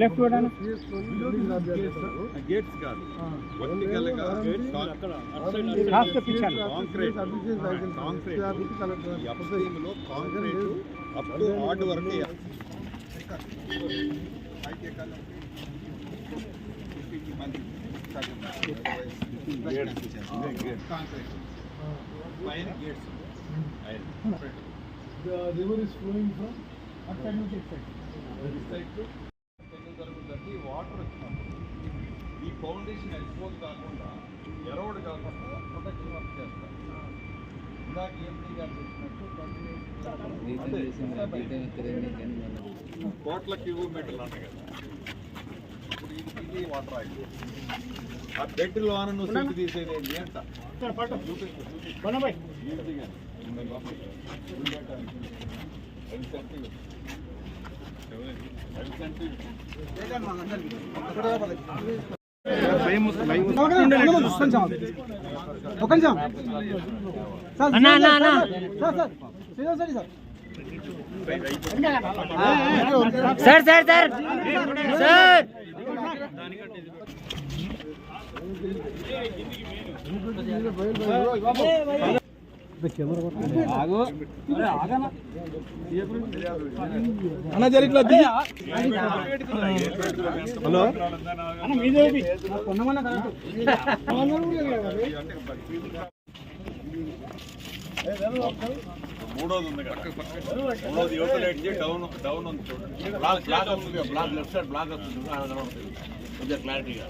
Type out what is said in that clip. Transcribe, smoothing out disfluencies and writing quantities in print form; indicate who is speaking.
Speaker 1: Left చూడండి
Speaker 2: gates కాదు vertical గా
Speaker 1: రాష్ట్ర పిచ్చాలి
Speaker 2: కాంక్రీట్ అప్స్ట్రీమ్ లో concrete up to hard work
Speaker 3: The river is flowing from
Speaker 1: అక్కడ నుంచి ఎక్సైట్
Speaker 2: జరుగుతుంది వాటర్ వచ్చినప్పుడు ఈ ఫౌండేషన్ ఎక్స్పోజ్ కాకుండా ఎరోడ్ కాకుండా ప్రొటెక్షన్ వర్క్ చేస్తారు. ఇందాక ఎంపీ గారు చెప్పినట్టు 28 కోట్ల క్యూబిక్ మీటర్లు అంట కదా. ఇప్పుడు ఇది వాటర్ ఆగి ఆ బెడ్ లోన నువ్వు సిల్క్ తీసేది ఏంటి అంట
Speaker 1: సార్ సార్ సార్ సార్
Speaker 3: అన్న జరిగిట్లా హలో
Speaker 2: మూడోది ఉంది కదా, మూడోది యువతలు ఎడ్జి డౌన్ ఉంది చూడండి. బ్లాక్ వస్తుంది, బ్లాక్ లెఫ్ట్ సైడ్ బ్లాక్ వస్తుంది కొంచెం క్లారిటీగా.